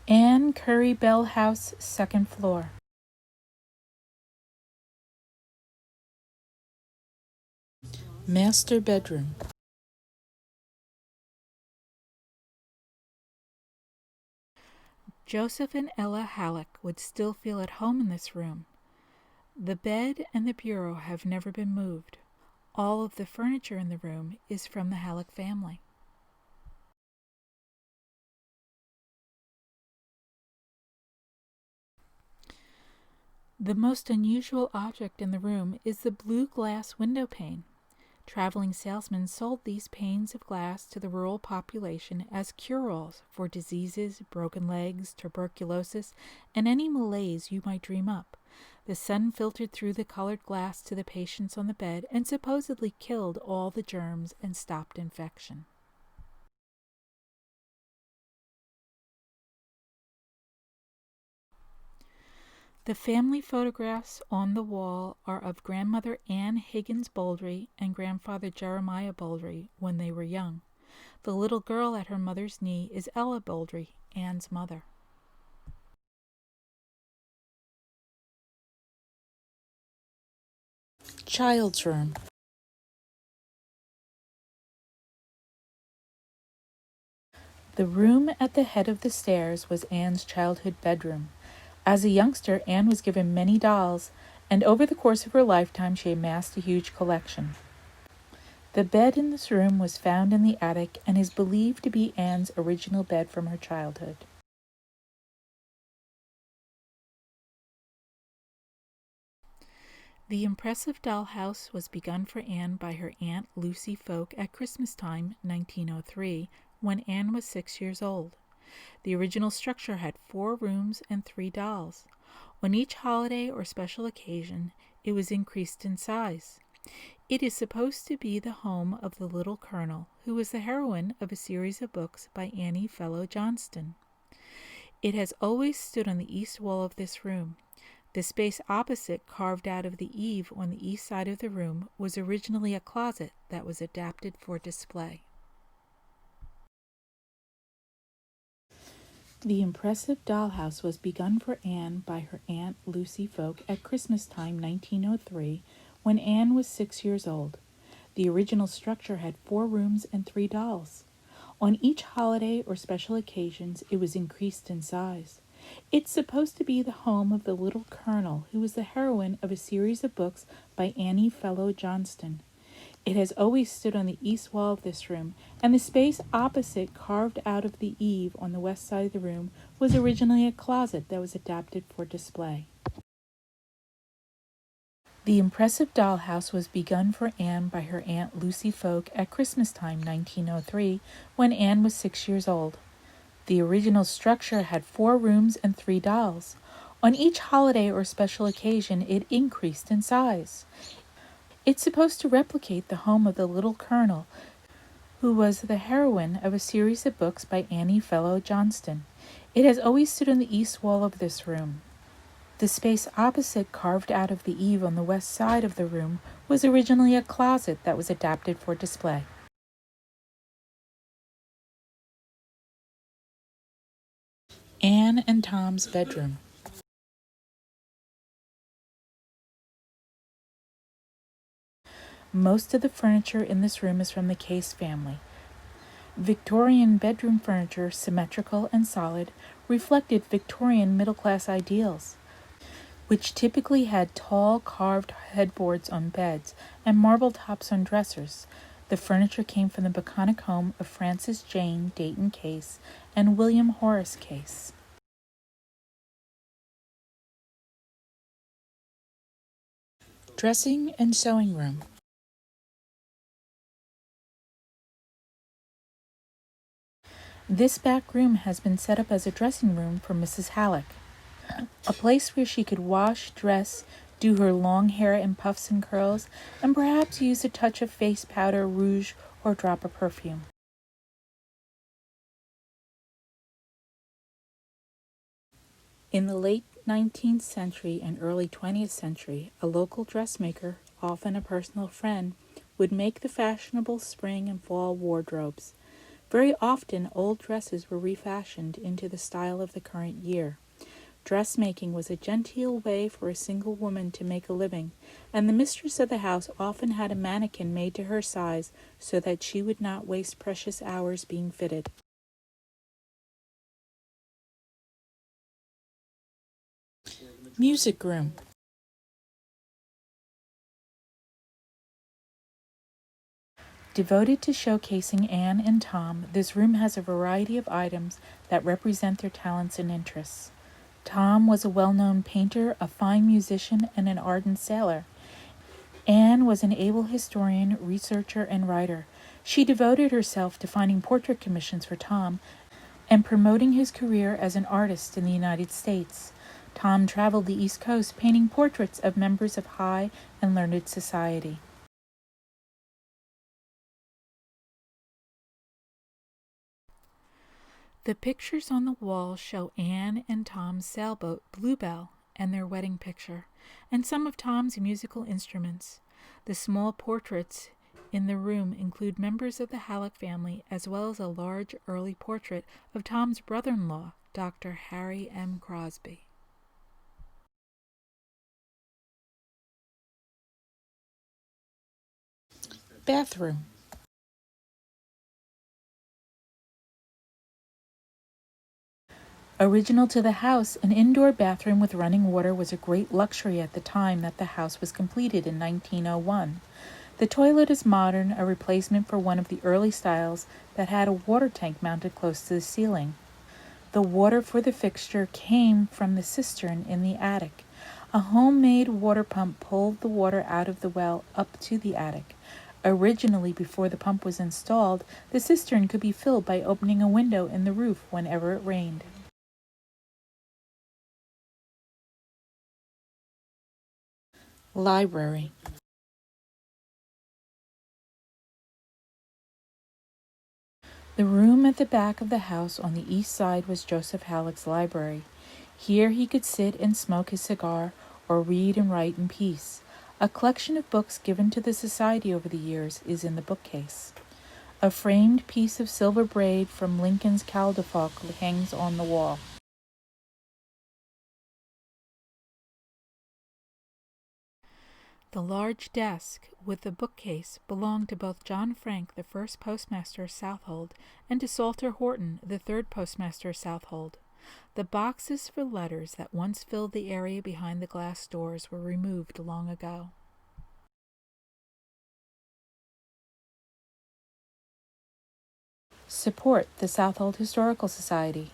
Ann Currie-Bell house, second floor. Master bedroom. Joseph and Ella Halleck would still feel at home in this room. The bed and the bureau have never been moved. All of the furniture in the room is from the Halleck family. The most unusual object in the room is the blue glass window pane. Traveling salesmen sold these panes of glass to the rural population as cure-alls for diseases, broken legs, tuberculosis, and any malaise you might dream up. The sun filtered through the colored glass to the patients on the bed and supposedly killed all the germs and stopped infection. The family photographs on the wall are of grandmother Ann Higgins Bouldry and grandfather Jeremiah Bouldry when they were young. The little girl at her mother's knee is Ella Bouldry, Ann's mother. Child's room. The room at the head of the stairs was Ann's childhood bedroom. As a youngster, Ann was given many dolls, and over the course of her lifetime she amassed a huge collection. The bed in this room was found in the attic and is believed to be Ann's original bed from her childhood. The impressive dollhouse was begun for Ann by her Aunt Lucy Folk at Christmas time, 1903, when Ann was 6 years old. The original structure had 4 rooms and 3 dolls. On each holiday or special occasion, it was increased in size. It is supposed to be the home of the Little Colonel, who was the heroine of a series of books by Annie Fellow Johnston. It has always stood on the east wall of this room. The space opposite, carved out of the eave on the east side of the room, was originally a closet that was adapted for display. The impressive dollhouse was begun for Ann by her Aunt Lucy Folk at Christmas time, 1903, when Ann was 6 years old. The original structure had 4 rooms and 3 dolls. On each holiday or special occasions, it was increased in size. It's supposed to be the home of the Little Colonel, who was the heroine of a series of books by Annie Fellow Johnston. It has always stood on the east wall of this room, and the space opposite, carved out of the eave on the west side of the room, was originally a closet that was adapted for display. The impressive dollhouse was begun for Ann by her Aunt Lucy Folk at Christmas time, 1903, when Ann was 6 years old. The original structure had 4 rooms and 3 dolls. On each holiday or special occasion, it increased in size. It's supposed to replicate the home of the Little Colonel, who was the heroine of a series of books by Annie Fellow Johnston. It has always stood on the east wall of this room. The space opposite, carved out of the eave on the west side of the room, was originally a closet that was adapted for display. Ann and Tom's bedroom. Most of the furniture in this room is from the Case family. Victorian bedroom furniture, symmetrical and solid, reflected Victorian middle-class ideals, which typically had tall carved headboards on beds and marble tops on dressers. The furniture came from the Baconic home of Frances Jane Dayton Case and William Horace Case. Dressing and sewing room. This back room has been set up as a dressing room for Mrs. Halleck, a place where she could wash, dress, do her long hair in puffs and curls, and perhaps use a touch of face powder, rouge, or drop of perfume. In the late 19th century and early 20th century, a local dressmaker, often a personal friend, would make the fashionable spring and fall wardrobes. Very often, old dresses were refashioned into the style of the current year. Dressmaking was a genteel way for a single woman to make a living, and the mistress of the house often had a mannequin made to her size so that she would not waste precious hours being fitted. Music room. Devoted to showcasing Anne and Tom, this room has a variety of items that represent their talents and interests. Tom was a well-known painter, a fine musician, and an ardent sailor. Anne was an able historian, researcher, and writer. She devoted herself to finding portrait commissions for Tom and promoting his career as an artist in the United States. Tom traveled the East Coast painting portraits of members of high and learned society. The pictures on the wall show Anne and Tom's sailboat, Bluebell, and their wedding picture, and some of Tom's musical instruments. The small portraits in the room include members of the Halleck family, as well as a large early portrait of Tom's brother-in-law, Dr. Harry M. Crosby. Bathroom. Original to the house, an indoor bathroom with running water was a great luxury at the time that the house was completed in 1901. The toilet is modern, a replacement for one of the early styles that had a water tank mounted close to the ceiling. The water for the fixture came from the cistern in the attic. A homemade water pump pulled the water out of the well up to the attic. Originally, before the pump was installed, the cistern could be filled by opening a window in the roof whenever it rained. Library. The room at the back of the house on the east side was Joseph Halleck's library. Here he could sit and smoke his cigar or read and write in peace. A collection of books given to the society over the years is in the bookcase. A framed piece of silver braid from Lincoln's Caldefalk hangs on the wall. The large desk with the bookcase belonged to both John Frank, the first postmaster of Southold, and to Salter Horton, the third postmaster of Southold. The boxes for letters that once filled the area behind the glass doors were removed long ago. Support the Southold Historical Society.